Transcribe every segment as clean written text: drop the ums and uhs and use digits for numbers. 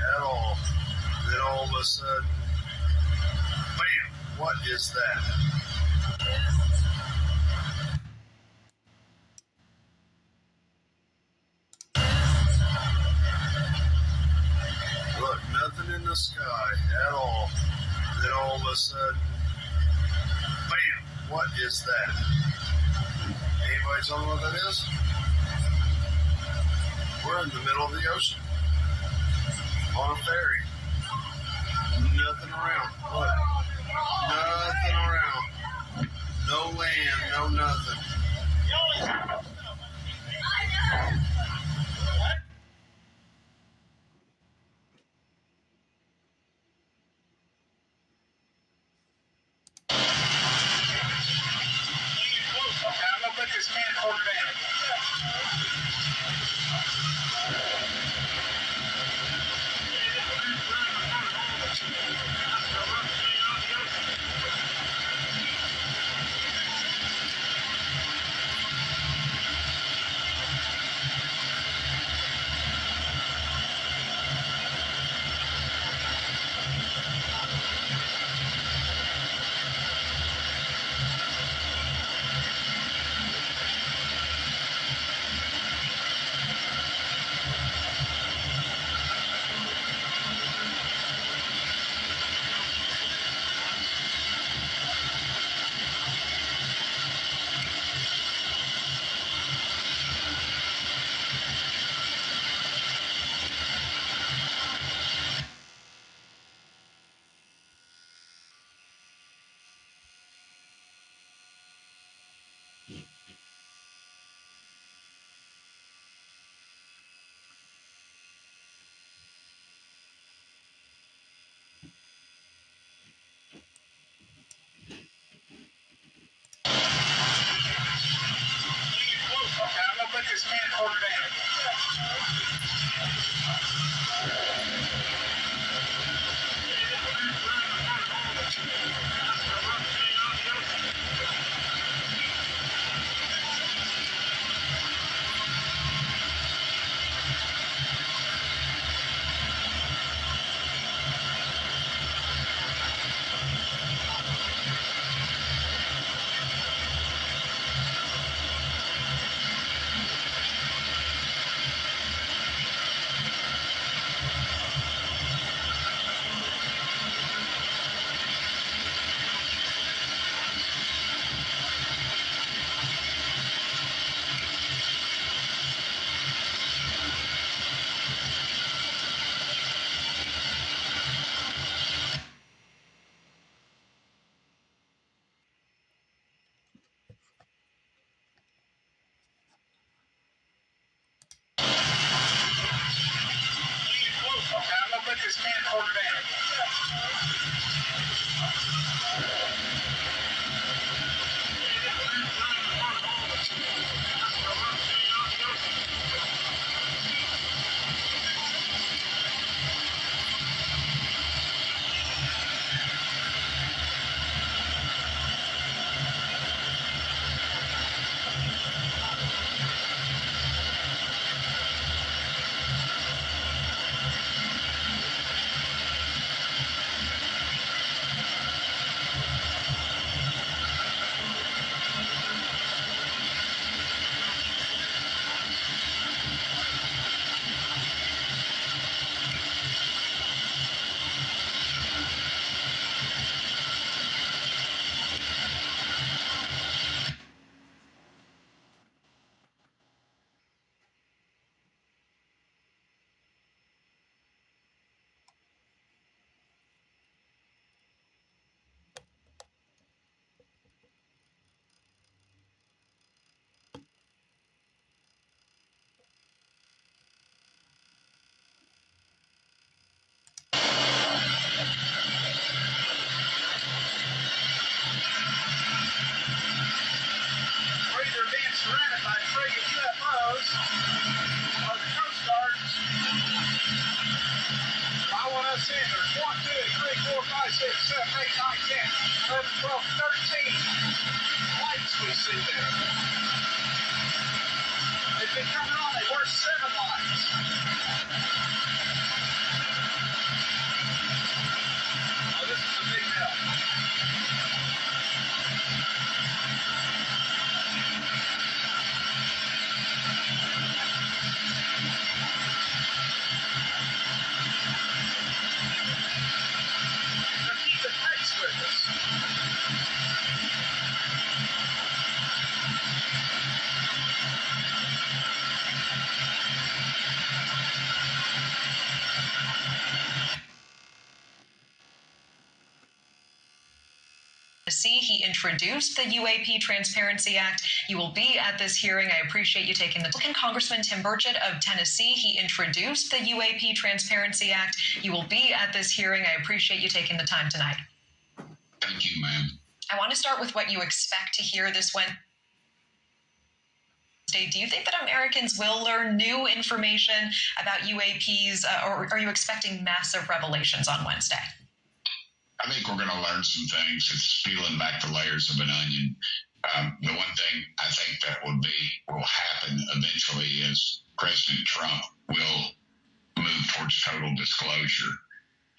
at all. Then all of a sudden, bam, what is that? Look, nothing in the sky at all. Then all of a sudden, bam, what is that? Anybody tell me what that is? We're in the middle of the ocean. On a ferry. Nothing around. Look. Nothing around. No land, no nothing. Okay, I'm gonna put this man quarterback. Okay, I'm gonna put this man quarterback. Okay, I'm gonna put this man quarterback. We're either being surrounded by friggin' UFOs or the Coast Guard. I want us in. There's 1, 2, 3, 4, 5, 6, 7, 8, 9, 10, 11, 12, 13 lights we see there. They've been coming on. They were 7 lights. Tennessee. He introduced the UAP Transparency Act. You will be at this hearing. I appreciate you taking the time. Congressman Tim Burchett of Tennessee. He introduced the UAP Transparency Act. You will be at this hearing. I appreciate you taking the time tonight. Thank you, ma'am. I want to start with what you expect to hear this Wednesday. Do you think that Americans will learn new information about UAPs, or are you expecting massive revelations on Wednesday? I think we're going to learn some things. It's peeling back the layers of an onion. The one thing I think that will happen eventually is President Trump will move towards total disclosure.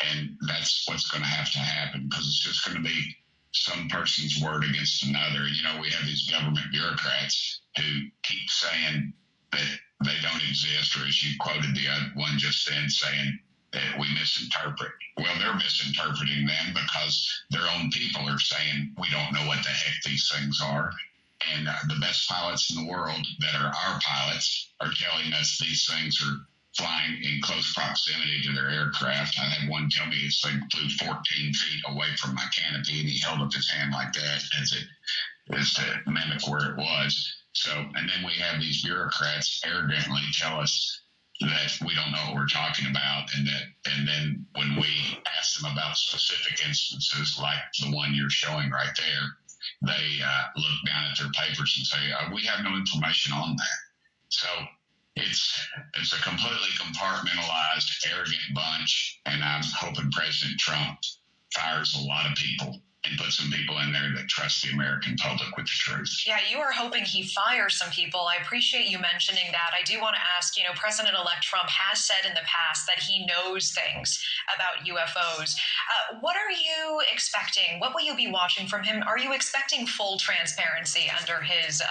And that's what's going to happen, because it's just going to be some person's word against another. You know, we have these government bureaucrats who keep saying that they don't exist, or as you quoted the other one just then, saying that we misinterpret. Well, they're misinterpreting them because their own people are saying we don't know what the heck these things are. And the best pilots in the world that are our pilots are telling us these things are flying in close proximity to their aircraft. I had one tell me this thing flew 14 feet away from my canopy, and he held up his hand like that as to mimic where it was. So, and then we have these bureaucrats arrogantly tell us that we don't know what we're talking about, and then when we ask them about specific instances like the one you're showing right there, they look down at their papers and say, we have no information on that. So it's a completely compartmentalized, arrogant bunch, and I'm hoping President Trump fires a lot of people and put some people in there that trust the American public with the truth. Yeah, you are hoping he fires some people. I appreciate you mentioning that. I do want to ask, President-elect Trump has said in the past that he knows things about UFOs. What are you expecting? What will you be watching from him? Are you expecting full transparency under his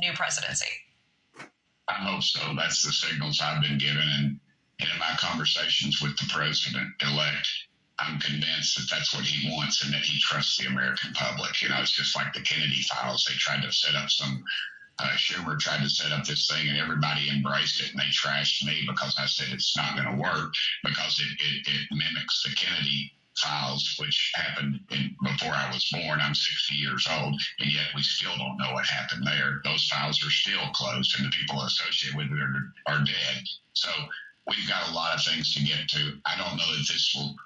new presidency? I hope so. That's the signals I've been given. And in my conversations with the president-elect, I'm convinced that that's what he wants and that he trusts the American public. You know, it's just like the Kennedy files. They tried to set up Schumer tried to set up this thing and everybody embraced it, and they trashed me because I said it's not going to work because it mimics the Kennedy files, which happened before I was born. I'm 60 years old, and yet we still don't know what happened there. Those files are still closed, and the people associated with it are dead. So we've got a lot of things to get to. I don't know that this will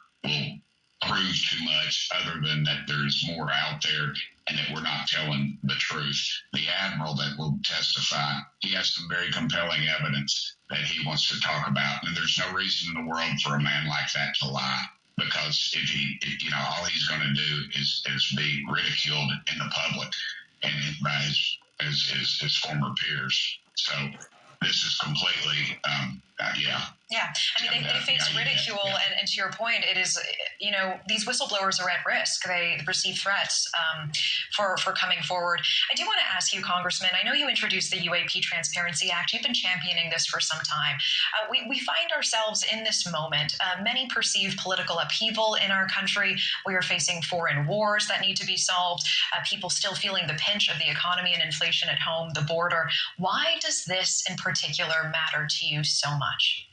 prove too much, other than that there's more out there and that we're not telling the truth. The Admiral that will testify, he has some very compelling evidence that he wants to talk about, and there's no reason in the world for a man like that to lie, because if all he's going to do is be ridiculed in the public and by his former peers. So this is completely, Yeah, I mean, they face ridicule, and to your point, it is, these whistleblowers are at risk. They receive threats for coming forward. I do want to ask you, Congressman, I know you introduced the UAP Transparency Act. You've been championing this for some time. We find ourselves in this moment. Many perceive political upheaval in our country. We are facing foreign wars that need to be solved. People still feeling the pinch of the economy and inflation at home, the border. Why does this in particular matter to you so much?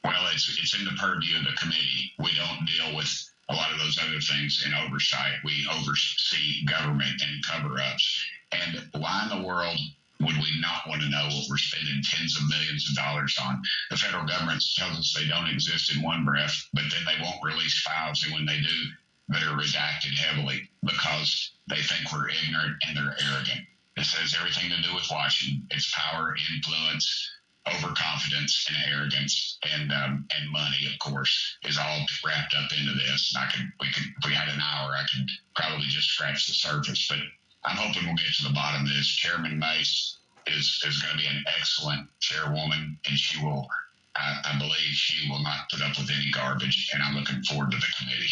Well, it's in the purview of the committee. We don't deal with a lot of those other things in oversight. We oversee government and cover-ups. And why in the world would we not want to know what we're spending tens of millions of dollars on? The federal government tells us they don't exist in one breath, but then they won't release files, and when they do, they're redacted heavily because they think we're ignorant and they're arrogant. This has everything to do with Washington. It's power, influence, overconfidence, and arrogance, and money, of course, is all wrapped up into this. And if we had an hour, I could probably just scratch the surface. But I'm hoping we'll get to the bottom of this. Chairman Mace is going to be an excellent chairwoman, and she will, I believe, she will not put up with any garbage. And I'm looking forward to the committee.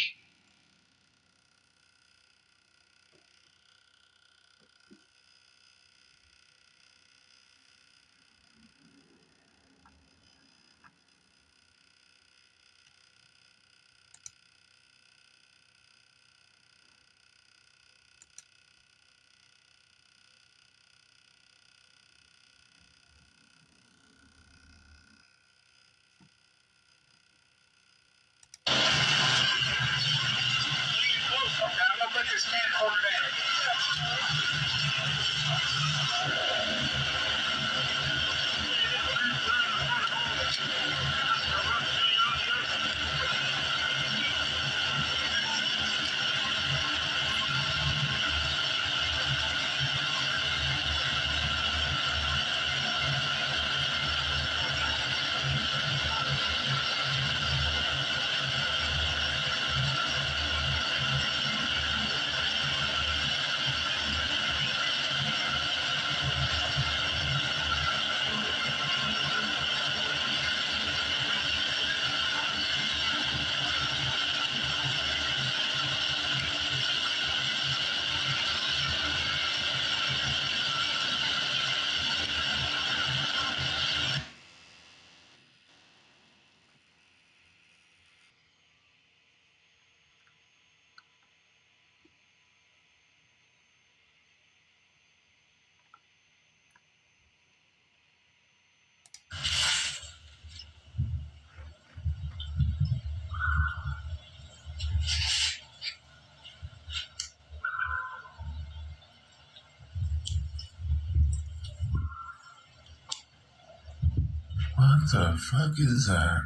the fuck is that?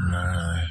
Gnarly.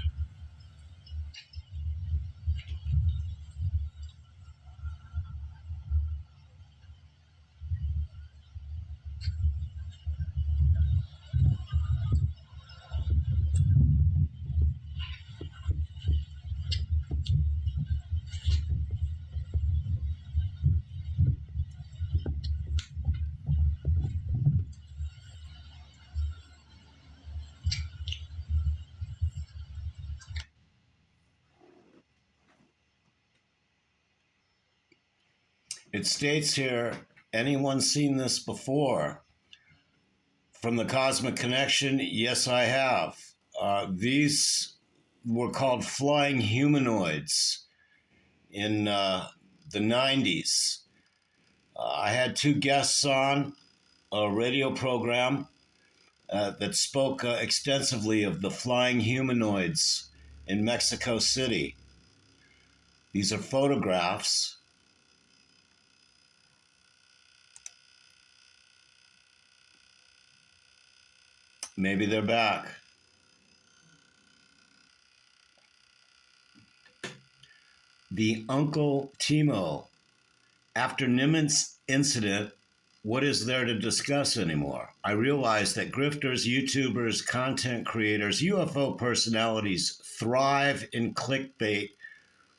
It states here, anyone seen this before? From the Cosmic Connection, yes, I have. These were called flying humanoids in the 90s. I had two guests on a radio program that spoke extensively of the flying humanoids in Mexico City. These are photographs. Maybe they're back. The Uncle Timo. After Nimitz incident, what is there to discuss anymore? I realize that grifters, YouTubers, content creators, UFO personalities thrive in clickbait,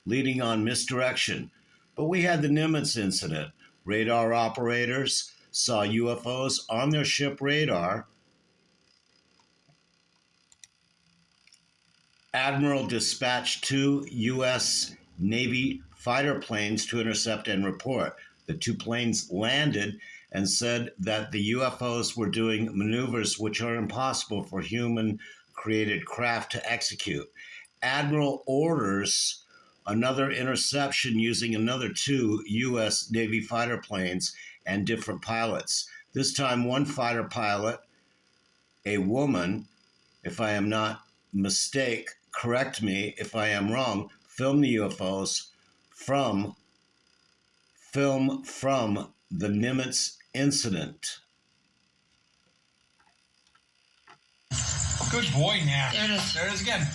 leading on misdirection. But we had the Nimitz incident. Radar operators saw UFOs on their ship radar. Admiral dispatched 2 U.S. Navy fighter planes to intercept and report. The 2 planes landed and said that the UFOs were doing maneuvers which are impossible for human-created craft to execute. Admiral orders another interception using another 2 U.S. Navy fighter planes and different pilots. This time, one fighter pilot, a woman, if I am not mistaken, correct me if I am wrong, filmed the UFOs from the Nimitz incident. Good boy, Nash. There it is. There it is again.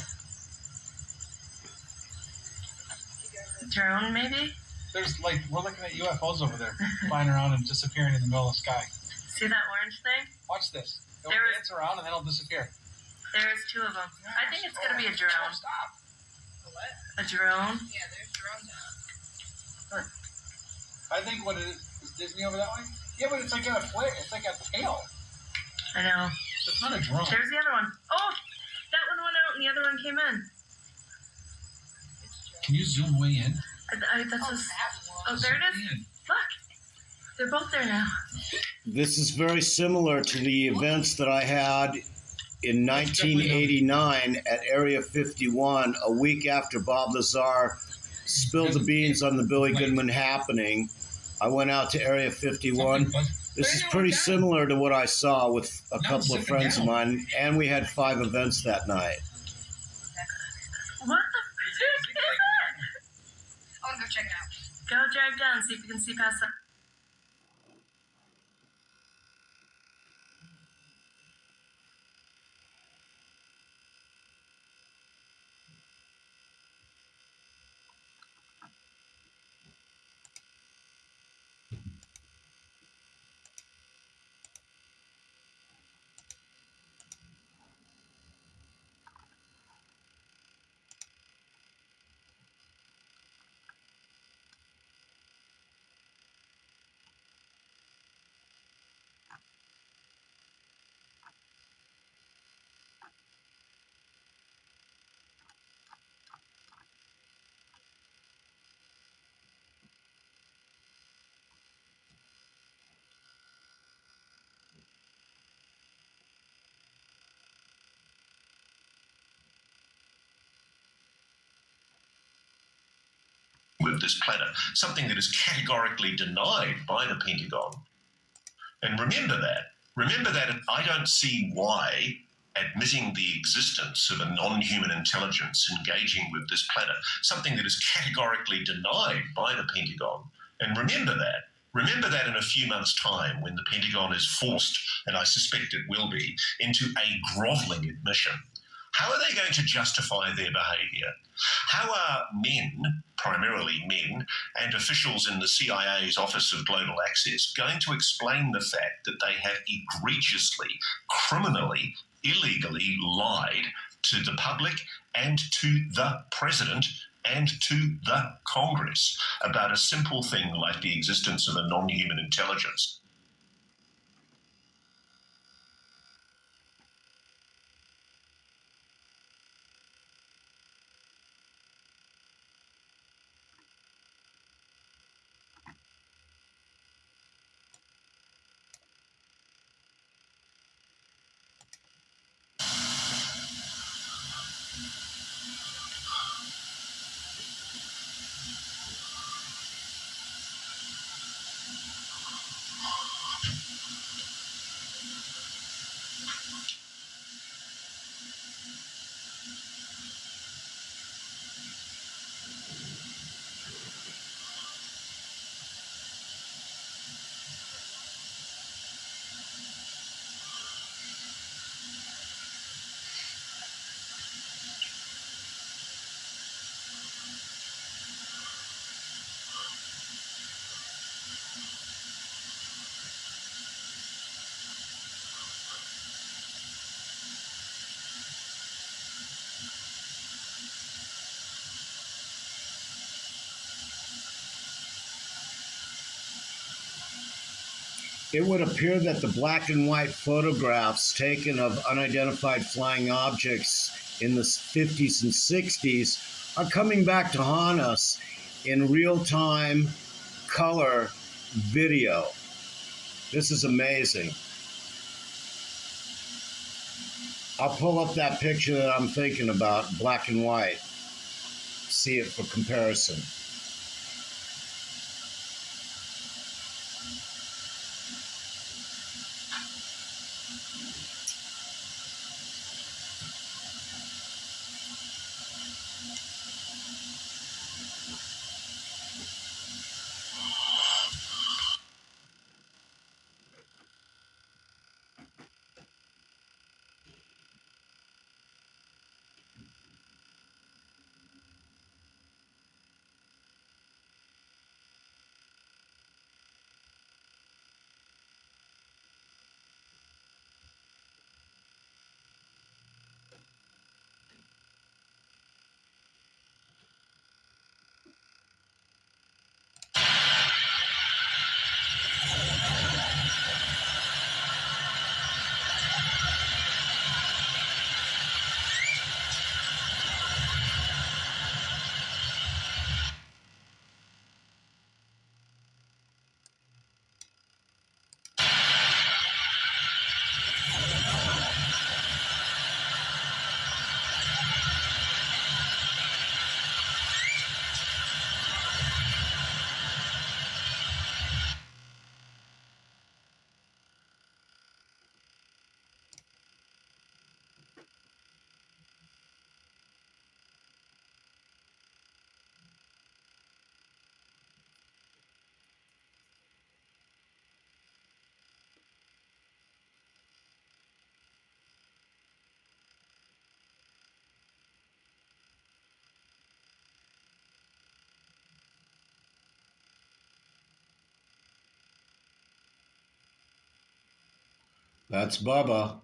Drone, maybe? There's like, we're looking at UFOs over there, flying around and disappearing in the middle of the sky. See that orange thing? Watch this. They'll There dance around and then it'll disappear. There's 2 of them. I think it's going to be a drone. Stop. A drone? Yeah, there's drones out. I think what it is Disney over that way? Yeah, but it's like a flare. It's like a tail. I know. It's not a drone. There's the other one. Oh, that one went out and the other one came in. Can you zoom way in? That's just, That one. oh, there it is. Look. They're both there now. This is very similar to the events that I had in 1989 at Area 51, a week after Bob Lazar spilled the beans on the Billy Goodman happening. I went out to Area 51. This is pretty similar to what I saw with a couple of friends of mine, and we had 5 events that night. What the frick is that? I want to go check it out. Go drive down, see if you can see past that. With this planet, something that is categorically denied by the Pentagon. And remember that I don't see why admitting the existence of a non-human intelligence engaging with this planet, something that is categorically denied by the Pentagon. And remember Remember that in a few months' time, when the Pentagon is forced, and I suspect it will be, into a grovelling admission, how are they going to justify their behaviour? How are men, primarily men, and officials in the CIA's Office of Global Access going to explain the fact that they have egregiously, criminally, illegally lied to the public and to the President and to the Congress about a simple thing like the existence of a non-human intelligence? It would appear that the black and white photographs taken of unidentified flying objects in the 50s and 60s are coming back to haunt us in real-time color video. This is amazing. I'll pull up that picture that I'm thinking about, black and white. See it for comparison. That's Bubba.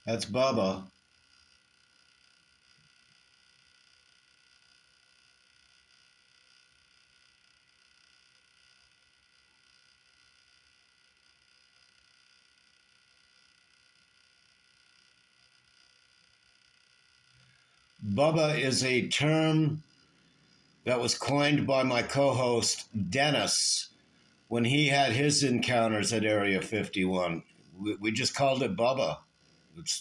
That's Bubba. Bubba is a term that was coined by my co-host Dennis when he had his encounters at Area 51. We just called it Bubba.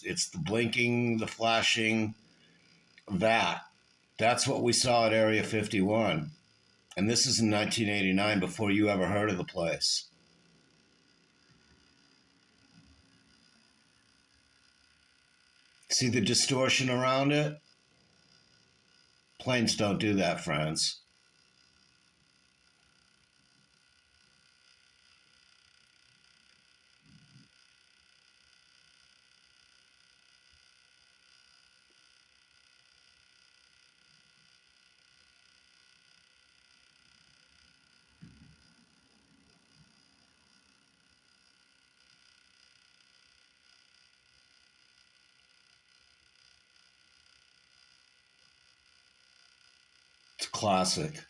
It's the blinking, the flashing, that. That's what we saw at Area 51. And this is in 1989, before you ever heard of the place. See the distortion around it? Planes don't do that, friends. It's classic.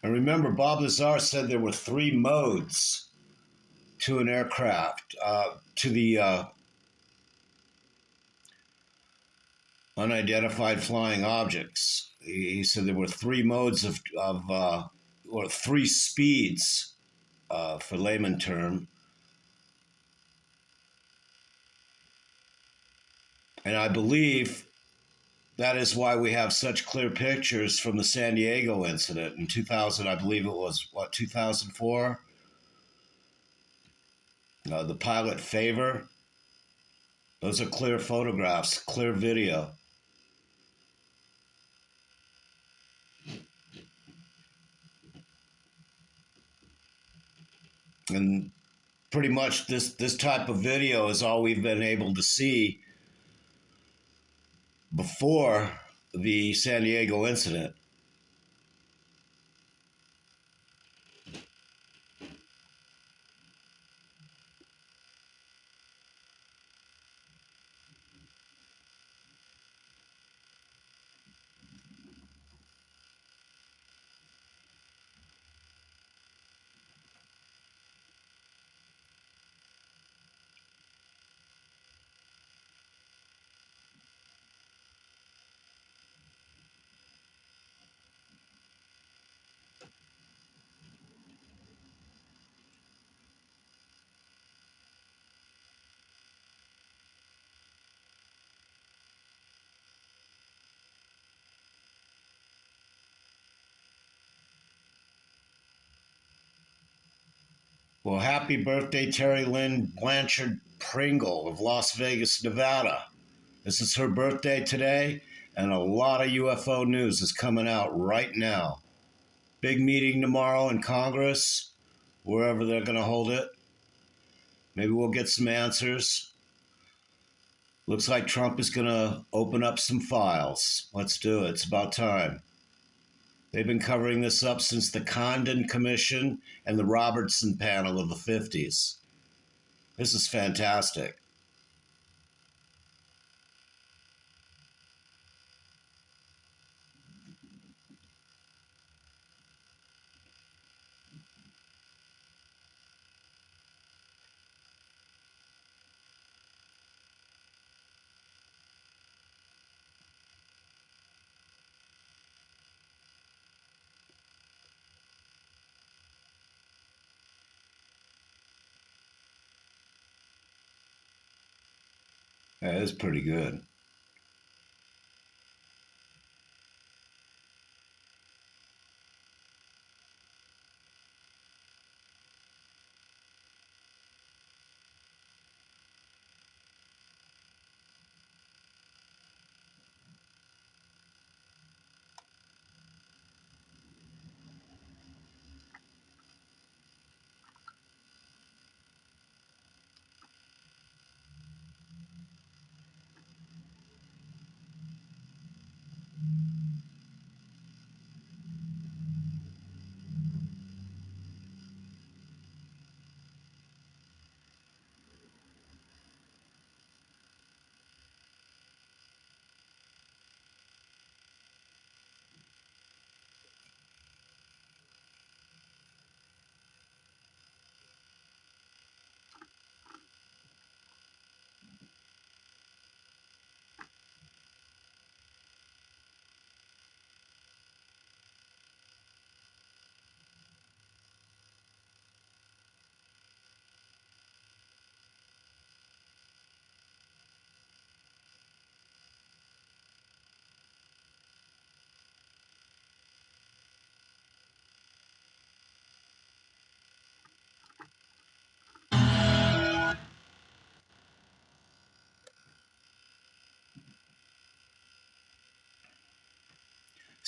And remember, Bob Lazar said there were 3 modes to an aircraft, to the unidentified flying objects. He said there were 3 modes or 3 speeds, for layman term. And I believe that is why we have such clear pictures from the San Diego incident in 2000. I believe it was, 2004? The pilot Favor. Those are clear photographs, clear video. And pretty much this type of video is all we've been able to see before the San Diego incident. Well, happy birthday, Terry Lynn Blanchard Pringle of Las Vegas, Nevada. This is her birthday today, and a lot of UFO news is coming out right now. Big meeting tomorrow in Congress, wherever they're going to hold it. Maybe we'll get some answers. Looks like Trump is going to open up some files. Let's do it. It's about time. They've been covering this up since the Condon Commission and the Robertson panel of the 50s. This is fantastic. That is pretty good.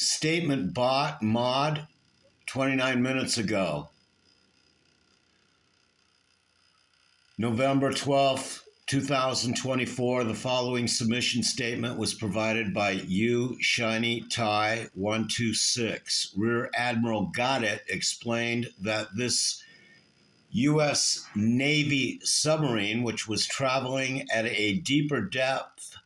Statement bot mod 29 minutes ago. November 12th, 2024, the following submission statement was provided by U Shiny Tie 126. Rear Admiral Gallaudet explained that this U.S. Navy submarine, which was traveling at a deeper depth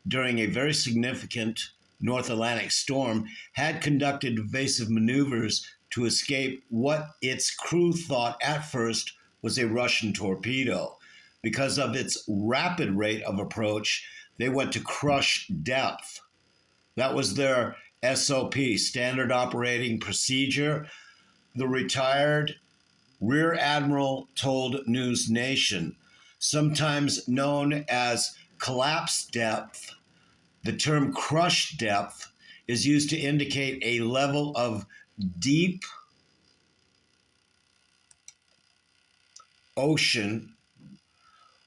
during a very significant North Atlantic storm, had conducted evasive maneuvers to escape what its crew thought at first was a Russian torpedo. Because of its rapid rate of approach, they went to crush depth. That was their SOP, standard operating procedure. The retired Rear Admiral told News Nation, sometimes known as collapse depth, the term crush depth is used to indicate a level of deep ocean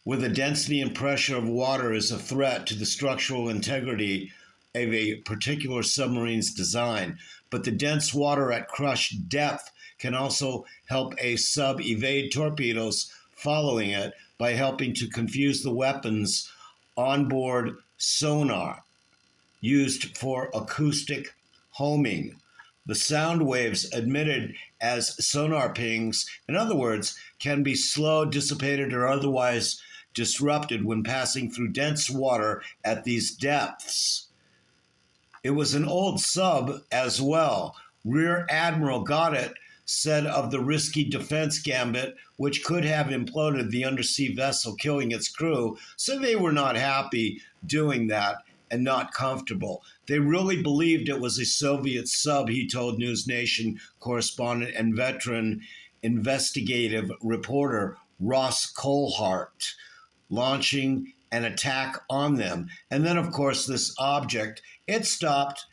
with a density and pressure of water is a threat to the structural integrity of a particular submarine's design. But the dense water at crush depth can also help a sub evade torpedoes following it by helping to confuse the weapons onboard sonar used for acoustic homing. The sound waves emitted as sonar pings, in other words, can be slowed, dissipated, or otherwise disrupted when passing through dense water at these depths. It was an old sub as well. Rear Admiral Gallaudet said of the risky defense gambit, which could have imploded the undersea vessel, killing its crew, so they were not happy doing that and not comfortable. They really believed it was a Soviet sub, he told News Nation correspondent and veteran investigative reporter Ross Coulthart, launching an attack on them. And then, of course, this object, it stopped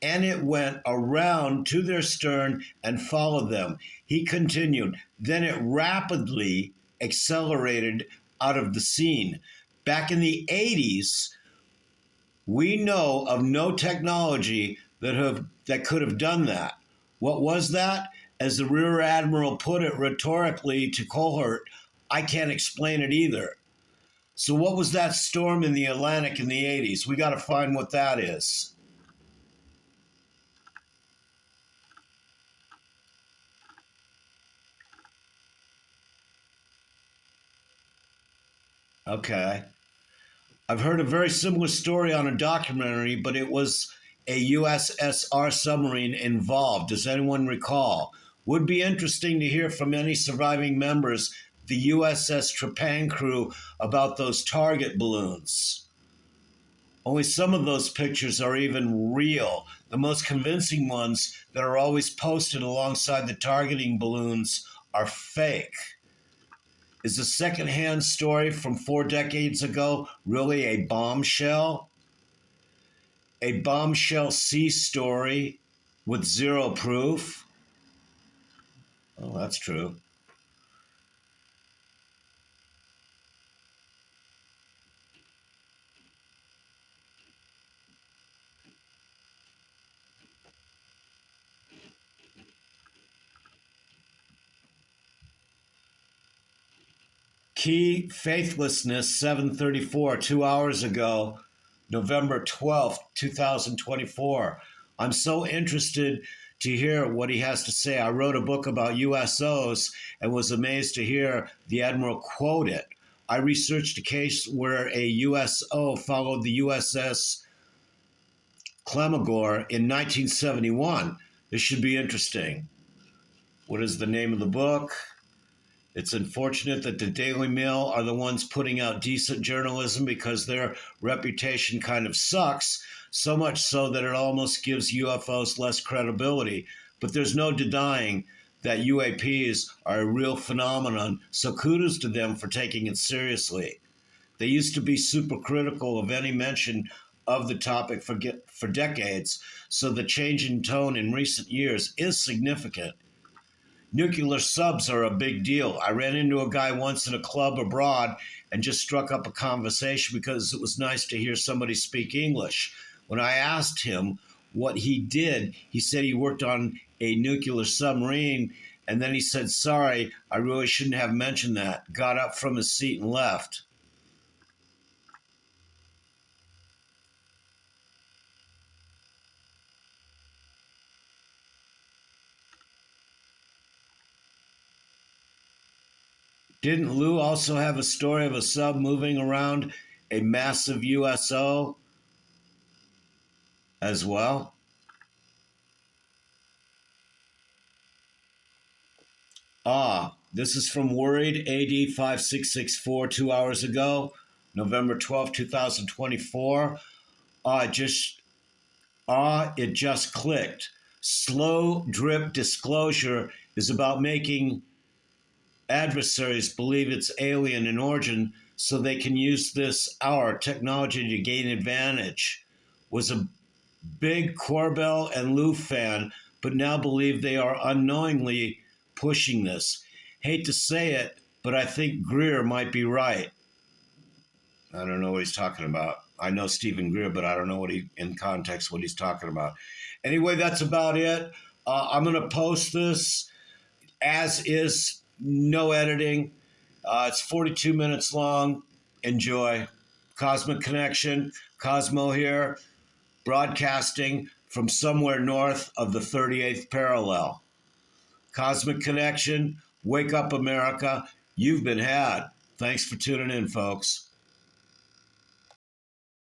and it went around to their stern and followed them. He continued. Then it rapidly accelerated out of the scene. Back in the 80s, we know of no technology that could have done that. What was that? As the Rear Admiral put it rhetorically to Coulthart, I can't explain it either. So what was that storm in the Atlantic in the 80s? We got to find what that is. Okay. I've heard a very similar story on a documentary, but it was a USSR submarine involved. Does anyone recall? Would be interesting to hear from any surviving members, the USS Trepang crew, about those target balloons. Only some of those pictures are even real. The most convincing ones that are always posted alongside the targeting balloons are fake. Is a secondhand story from 4 decades ago really a bombshell? A bombshell sea story with zero proof? Oh, that's true. Key faithlessness 734, 2 hours ago, November 12th, 2024. I'm so interested to hear what he has to say. I wrote a book about USOs and was amazed to hear the Admiral quote it. I researched a case where a USO followed the USS Clemagore in 1971. This should be interesting. What is the name of the book? It's unfortunate that the Daily Mail are the ones putting out decent journalism because their reputation kind of sucks, so much so that it almost gives UFOs less credibility. But there's no denying that UAPs are a real phenomenon, so kudos to them for taking it seriously. They used to be super critical of any mention of the topic for decades, so the change in tone in recent years is significant. Nuclear subs are a big deal. I ran into a guy once in a club abroad and just struck up a conversation because it was nice to hear somebody speak English. When I asked him what he did. He said he worked on a nuclear submarine, and then he said, sorry, I really shouldn't have mentioned that. Got up from his seat and left. Didn't Lou also have a story of a sub moving around a massive USO as well? This is from Worried AD 5664 2 hours ago, November 12, 2024. It just clicked. Slow drip disclosure is about making adversaries believe it's alien in origin so they can use our technology to gain advantage. Was a big Corbell and Lou fan, but now believe they are unknowingly pushing this. Hate to say it, but I think Greer might be right. I don't know what he's talking about. I know Stephen Greer, but I don't know in context what he's talking about. Anyway, that's about it. I'm going to post this as is, no editing. It's 42 minutes long. Enjoy. Cosmic Connection, Cosmo here, broadcasting from somewhere north of the 38th parallel. Cosmic Connection, wake up, America. You've been had. Thanks for tuning in, folks.